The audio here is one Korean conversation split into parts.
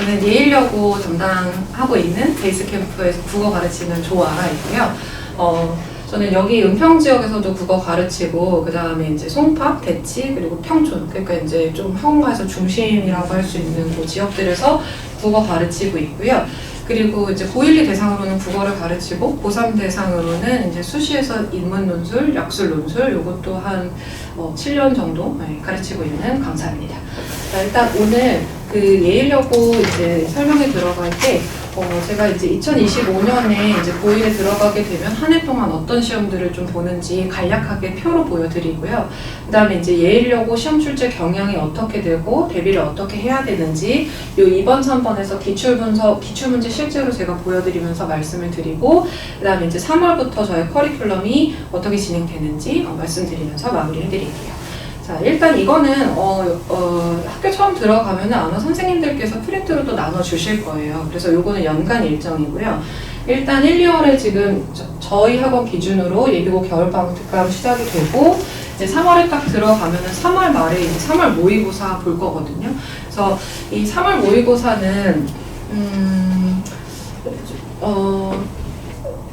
저는 예일여고 담당하고 있는 베이스 캠프에서 국어 가르치는 조아라이고요. 저는 여기 은평 지역에서도 국어 가르치고, 그 다음에 이제 송파, 대치, 그리고 평촌, 그러니까 이제 좀 학원가에서 중심이라고 할 수 있는 그 지역들에서 국어 가르치고 있고요. 그리고 이제 고1, 2 대상으로는 국어를 가르치고, 고3 대상으로는 이제 수시에서 인문 논술, 약술 논술, 요것도 한 7년 정도 가르치고 있는 강사입니다. 자, 일단 오늘 그 예일여고 이제 설명에 들어갈 때, 제가 이제 2025년에 이제 고1에 들어가게 되면 한 해 동안 어떤 시험들을 좀 보는지 간략하게 표로 보여드리고요. 그 다음에 이제 예일여고 시험 출제 경향이 어떻게 되고 대비를 어떻게 해야 되는지 요 2번, 3번에서 기출문제 실제로 제가 보여드리면서 말씀을 드리고, 그 다음에 이제 3월부터 저의 커리큘럼이 어떻게 진행되는지 말씀드리면서 마무리해드릴게요. 자, 일단 이거는 학교 처음 들어가면은 아마 선생님들께서 프린트로 또 나눠주실 거예요. 그래서 요거는 연간 일정이고요. 일단 1, 2월에 지금 저희 학원 기준으로 예비고 겨울방학 특강 시작이 되고, 이제 3월에 딱 들어가면은 3월 말에 이제 3월 모의고사 볼 거거든요. 그래서 이 3월 모의고사는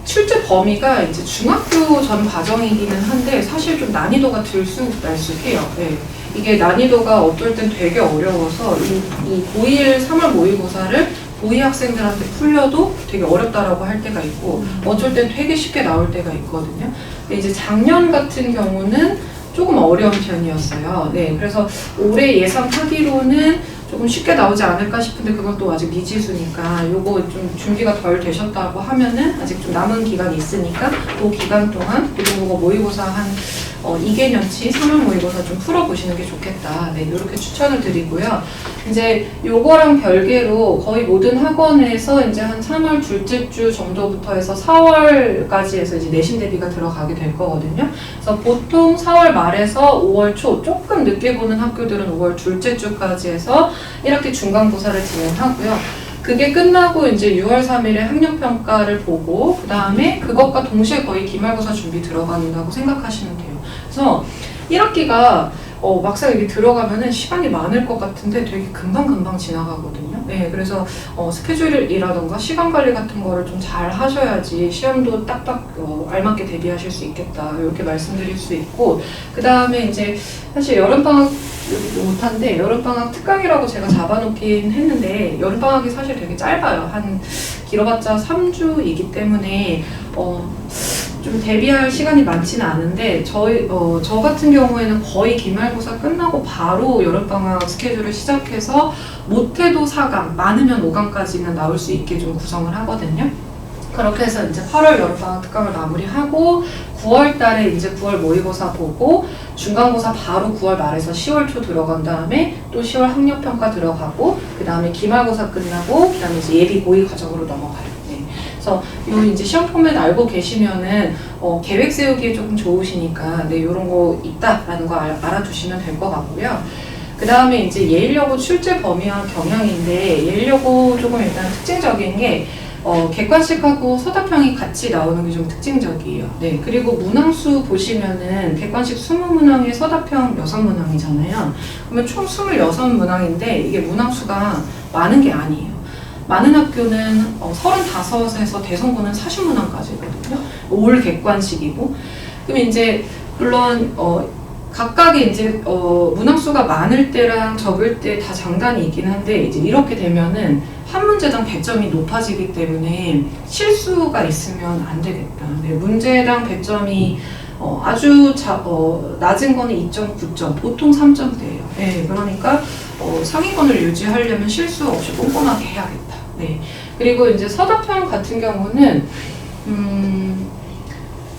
출제 범위가 이제 중학교 전 과정이기는 한데 사실 좀 난이도가 들쑥날쑥해요. 네. 이게 난이도가 어떨 땐 되게 어려워서 이 고1 3월 모의고사를 고2 학생들한테 풀려도 되게 어렵다라고 할 때가 있고, 어쩔 땐 되게 쉽게 나올 때가 있거든요. 근데 이제 작년 같은 경우는 조금 어려운 편이었어요. 네, 그래서 올해 예상하기로는 조금 쉽게 나오지 않을까 싶은데 그건 또 아직 미지수니까 요거 좀 준비가 덜 되셨다고 하면은 아직 좀 남은 기간이 있으니까 그 기간 동안 고등국어 모의고사 한 2개년치 3월 모의고사 좀 풀어보시는 게 좋겠다. 네, 이렇게 추천을 드리고요. 이제 요거랑 별개로 거의 모든 학원에서 이제 한 3월 둘째 주 정도부터 해서 4월까지 해서 이제 내신 대비가 들어가게 될 거거든요. 그래서 보통 4월 말에서 5월 초, 조금 늦게 보는 학교들은 5월 둘째 주까지 해서 1학기 중간고사를 진행하고요. 그게 끝나고 이제 6월 3일에 학력평가를 보고, 그 다음에 그것과 동시에 거의 기말고사 준비 들어간다고 생각하시면 돼요. 그래서 1학기가 막상 여기 들어가면은 시간이 많을 것 같은데 되게 금방금방 지나가거든요. 네, 그래서 스케줄이라던가 시간 관리 같은 거를 좀 잘 하셔야지 시험도 딱딱 알맞게 대비하실 수 있겠다, 이렇게 말씀드릴 수 있고, 그 다음에 이제 사실 여름방학 못한데 여름방학 특강이라고 제가 잡아놓긴 했는데, 여름방학이 사실 되게 짧아요. 한 길어봤자 3주이기 때문에 좀 대비할 시간이 많지는 않은데, 저 같은 경우에는 거의 기말고사 끝나고 바로 여름방학 스케줄을 시작해서 못해도 4강, 많으면 5강까지는 나올 수 있게 좀 구성을 하거든요. 그렇게 해서 이제 8월 여름방학 특강을 마무리하고 9월 달에 이제 9월 모의고사 보고 중간고사 바로 9월 말에서 10월 초 들어간 다음에 또 10월 학력평가 들어가고, 그 다음에 기말고사 끝나고 그 다음에 이제 예비 고의 과정으로 넘어가요. 네. 그래서 요 이제 시험 포맷 알고 계시면은 계획 세우기에 조금 좋으시니까 네, 요런 거 있다라는 거 알아두시면 될 것 같고요. 그 다음에 이제 예일여고 출제 범위와 경향인데, 예일여고 조금 일단 특징적인 게 객관식하고 서답형이 같이 나오는 게 좀 특징적이에요. 네, 그리고 문항수 보시면은 객관식 20문항에 서답형 6문항이잖아요. 그러면 총 26문항인데 이게 문항수가 많은 게 아니에요. 많은 학교는 35에서 대성고는 40문항까지거든요. 올 객관식이고. 그럼 이제 물론 각각의 이제 문항수가 많을 때랑 적을 때 다 장단이 있긴 한데, 이제 이렇게 되면은 한 문제당 배점이 높아지기 때문에 실수가 있으면 안 되겠다. 네, 문제당 배점이 아주 낮은 거는 2.9점, 보통 3점대예요. 네, 그러니까 상위권을 유지하려면 실수 없이 꼼꼼하게 해야겠다. 네, 그리고 이제 서답형 같은 경우는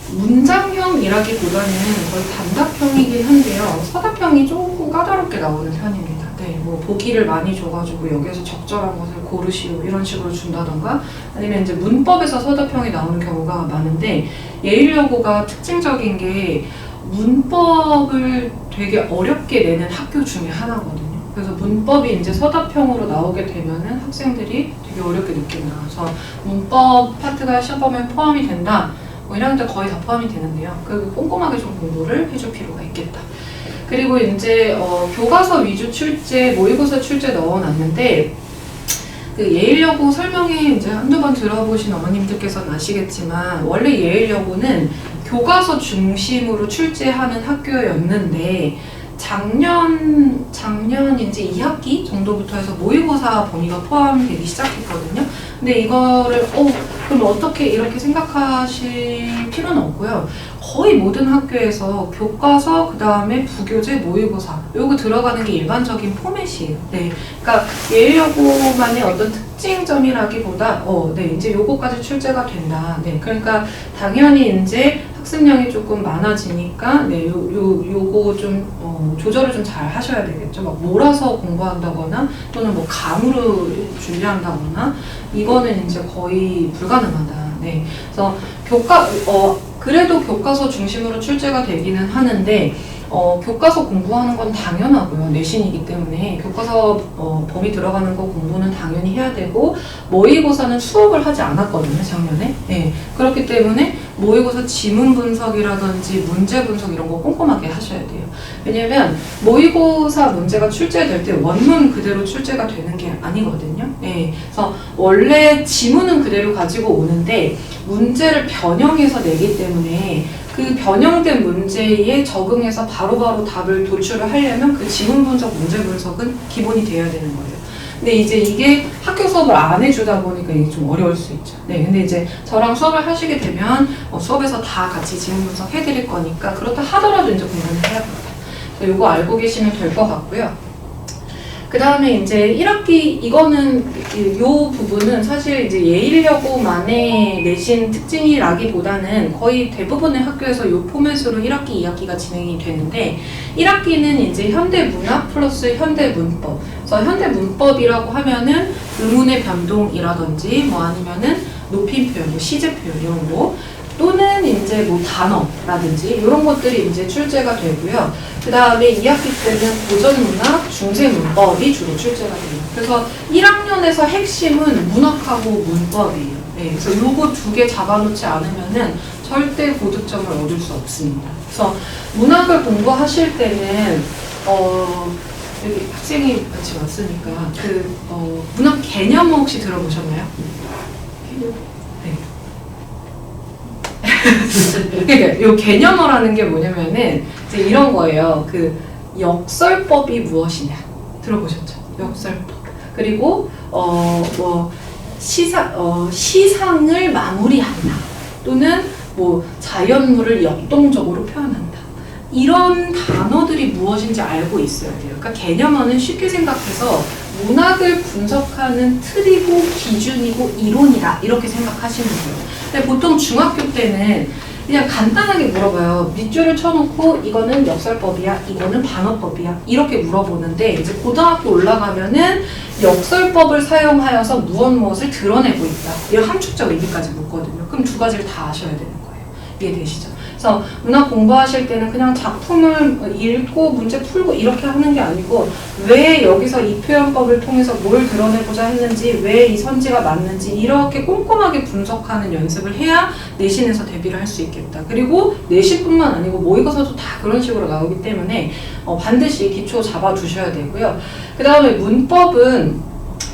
문장형이라기보다는 거의 단답형이긴 한데요. 서답형이 조금 까다롭게 나오는 편입니다. 네, 뭐 보기를 많이 줘가지고 여기에서 적절한 것을 고르시오 이런 식으로 준다던가, 아니면 이제 문법에서 서답형이 나오는 경우가 많은데, 예일여고가 특징적인 게 문법을 되게 어렵게 내는 학교 중에 하나거든요. 그래서 문법이 이제 서답형으로 나오게 되면은 학생들이 되게 어렵게 느낀다. 그래서 문법 파트가 시험범위에 포함이 된다. 뭐 이런 데 거의 다 포함이 되는데요. 그 꼼꼼하게 좀 공부를 해줄 필요가 있겠다. 그리고 이제 교과서 위주 출제, 모의고사 출제 넣어놨는데, 그 예일여고 설명회 이제 한두 번 들어보신 어머님들께서는 아시겠지만 원래 예일여고는 교과서 중심으로 출제하는 학교였는데 작년 이제 2학기 정도부터 해서 모의고사 범위가 포함되기 시작했거든요. 근데 이거를 그럼 어떻게 이렇게 생각하실 필요는 없고요. 거의 모든 학교에서 교과서, 그 다음에 부교재, 모의고사 요거 들어가는 게 일반적인 포맷이에요. 네, 그러니까 예일여고만의 어떤 특징점이라기보다 네, 이제 요거까지 출제가 된다. 네, 그러니까 당연히 이제 학습량이 조금 많아지니까 네, 요거 좀 조절을 좀 잘 하셔야 되겠죠. 막 몰아서 공부한다거나 또는 뭐 감으로 준비한다거나 이거는 이제 거의 불가능하다. 네, 그래서 그래도 교과서 중심으로 출제가 되기는 하는데 교과서 공부하는 건 당연하고요. 내신이기 때문에 교과서 범위 들어가는 거 공부는 당연히 해야 되고 모의고사는 수업을 하지 않았거든요. 작년에. 네. 그렇기 때문에 모의고사 지문 분석이라든지 문제 분석 이런 거 꼼꼼하게 하셔야 돼요. 왜냐면 모의고사 문제가 출제될 때 원문 그대로 출제가 되는 게 아니거든요. 네. 그래서 원래 지문은 그대로 가지고 오는데 문제를 변형해서 내기 때문에 그 변형된 문제에 적응해서 바로바로 답을 도출을 하려면 그 지문 분석, 문제 분석은 기본이 되어야 되는 거예요. 근데 이제 이게 학교 수업을 안 해주다 보니까 이게 좀 어려울 수 있죠. 네, 근데 이제 저랑 수업을 하시게 되면 수업에서 다 같이 지문 분석 해드릴 거니까 그렇다 하더라도 이제 공부는 해야 됩니다. 이거 알고 계시면 될 것 같고요. 그 다음에 이제 1학기, 요 부분은 사실 이제 예일여고만의 내신 특징이라기보다는 거의 대부분의 학교에서 요 포맷으로 1학기, 2학기가 진행이 되는데 1학기는 이제 현대문학 플러스 현대문법. 그래서 현대문법이라고 하면은 의문의 변동이라든지 뭐 아니면은 높임 표현, 뭐 시제 표현 이런 거. 또는 이제 뭐 단어라든지 이런 것들이 이제 출제가 되고요. 그 다음에 2학기 때는 고전문학, 중세문법이 주로 출제가 돼요. 그래서 1학년에서 핵심은 문학하고 문법이에요. 네, 그래서 요거 두 개 잡아놓지 않으면은 절대 고득점을 얻을 수 없습니다. 그래서 문학을 공부하실 때는 여기 학생이 같이 왔으니까 문학 개념 혹시 들어보셨나요? 그러니까 요 개념어라는 게 뭐냐면은 이제 이런 거예요. 그 역설법이 무엇이냐 들어보셨죠? 역설법. 그리고 뭐 시상을 마무리한다. 또는 뭐 자연물을 역동적으로 표현한다. 이런 단어들이 무엇인지 알고 있어야 돼요. 그러니까 개념어는 쉽게 생각해서 문학을 분석하는 틀이고 기준이고 이론이다 이렇게 생각하시면 돼요. 근데 보통 중학교 때는 그냥 간단하게 물어봐요. 밑줄을 쳐놓고 이거는 역설법이야, 이거는 반어법이야 이렇게 물어보는데 이제 고등학교 올라가면은 역설법을 사용하여서 무엇을 드러내고 있다. 이런 함축적 의미까지 묻거든요. 그럼 두 가지를 다 아셔야 되는 거예요. 이해되시죠? 그래서 문학 공부하실 때는 그냥 작품을 읽고 문제 풀고 이렇게 하는 게 아니고 왜 여기서 이 표현법을 통해서 뭘 드러내고자 했는지 왜 이 선지가 맞는지 이렇게 꼼꼼하게 분석하는 연습을 해야 내신에서 대비를 할 수 있겠다. 그리고 내신뿐만 아니고 모의고사도 다 그런 식으로 나오기 때문에 반드시 기초 잡아두셔야 되고요. 그 다음에 문법은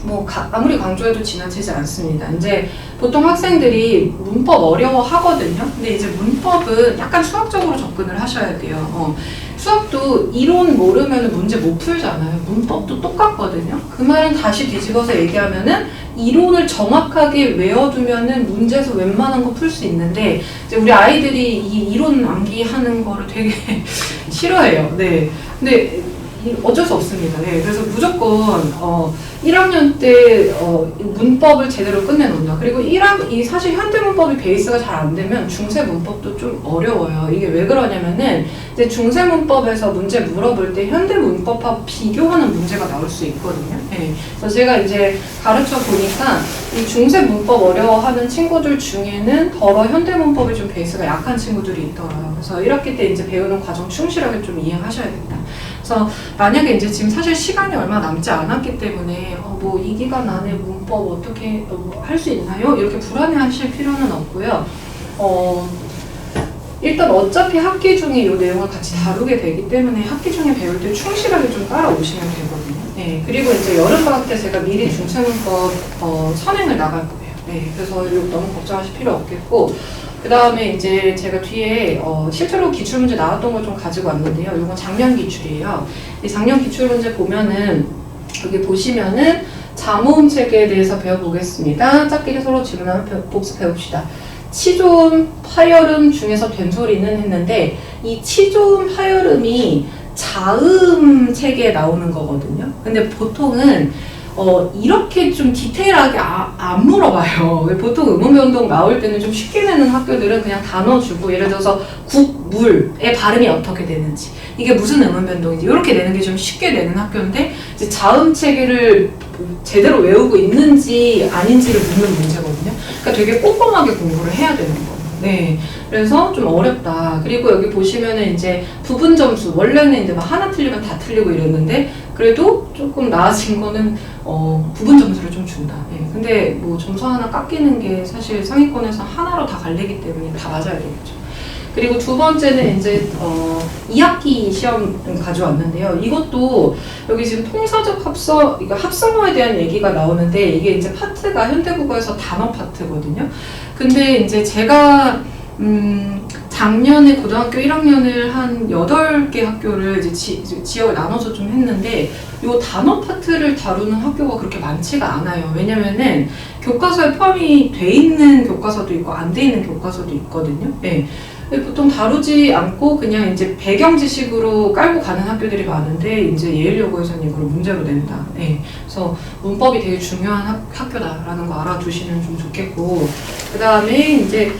뭐 아무리 강조해도 지나치지 않습니다. 이제 보통 학생들이 문법 어려워 하거든요. 근데 이제 문법은 약간 수학적으로 접근을 하셔야 돼요. 수학도 이론 모르면 문제 못 풀잖아요. 문법도 똑같거든요. 그 말은 다시 뒤집어서 얘기하면은 이론을 정확하게 외워두면은 문제에서 웬만한 거 풀 수 있는데 이제 우리 아이들이 이 이론 암기하는 거를 되게 싫어해요. 네. 근데 어쩔 수 없습니다. 네, 그래서 무조건 1학년 때 문법을 제대로 끝내놓는다. 그리고 사실 현대문법이 베이스가 잘 안 되면 중세문법도 좀 어려워요. 이게 왜 그러냐면은 이제 중세문법에서 문제 물어볼 때 현대문법하고 비교하는 문제가 나올 수 있거든요. 네, 그래서 제가 이제 가르쳐 보니까 이 중세문법 어려워하는 친구들 중에는 더러 현대문법이 좀 베이스가 약한 친구들이 있더라고요. 그래서 1학기 때 이제 배우는 과정 충실하게 좀 이행하셔야 된다. 그래서 만약에 이제 지금 사실 시간이 얼마 남지 않았기 때문에 뭐 이 기간 안에 문법 어떻게 할 수 있나요? 이렇게 불안해하실 필요는 없고요. 일단 어차피 학기 중에 이 내용을 같이 다루게 되기 때문에 학기 중에 배울 때 충실하게 좀 따라오시면 되거든요. 네. 네, 그리고 이제 여름방학 때 제가 미리 중체문법 선행을 나갈 거예요. 네, 그래서 이거 너무 걱정하실 필요 없겠고, 그 다음에 이제 제가 뒤에 실제로 기출문제 나왔던 걸 좀 가지고 왔는데요. 이건 작년 기출이에요. 이 작년 기출문제 보면은 여기 보시면은 자모음 체계에 대해서 배워보겠습니다. 짝끼리 서로 질문하면 복습해봅시다. 치조음, 파열음 중에서 된 소리는 했는데 이 치조음, 파열음이 자음 체계에 나오는 거거든요. 근데 보통은 이렇게 좀 디테일하게 안 물어봐요. 보통 음운변동 나올 때는 좀 쉽게 내는 학교들은 그냥 단어 주고, 예를 들어서 국, 물의 발음이 어떻게 되는지, 이게 무슨 음운변동인지 이렇게 내는 게 좀 쉽게 내는 학교인데, 이제 자음 체계를 제대로 외우고 있는지 아닌지를 묻는 문제거든요. 그러니까 되게 꼼꼼하게 공부를 해야 되는 거예요. 네, 그래서 좀 어렵다. 그리고 여기 보시면은 이제 부분 점수, 원래는 이제 막 하나 틀리면 다 틀리고 이랬는데 그래도 조금 나아진 거는 부분 점수를 좀 준다. 네, 근데 뭐 점수 하나 깎이는 게 사실 상위권에서 하나로 다 갈리기 때문에 다 맞아야 되겠죠. 그리고 두 번째는 이제 2학기 시험 가져왔는데요. 이것도 여기 지금 통사적 합성어에 대한 얘기가 나오는데, 이게 이제 파트가 현대국어에서 단어 파트거든요. 근데 이제 제가 작년에 고등학교 1학년을 한 8개 학교를 이제 지역을 나눠서 좀 했는데, 이 단어 파트를 다루는 학교가 그렇게 많지가 않아요. 왜냐면은 교과서에 포함이 돼 있는 교과서도 있고 안 돼 있는 교과서도 있거든요. 네. 보통 다루지 않고 그냥 이제 배경 지식으로 깔고 가는 학교들이 많은데, 이제 예일여고에서는 이걸 문제로 낸다. 네. 그래서 문법이 되게 중요한 학교다라는 거 알아두시면 좀 좋겠고, 그 다음에 이제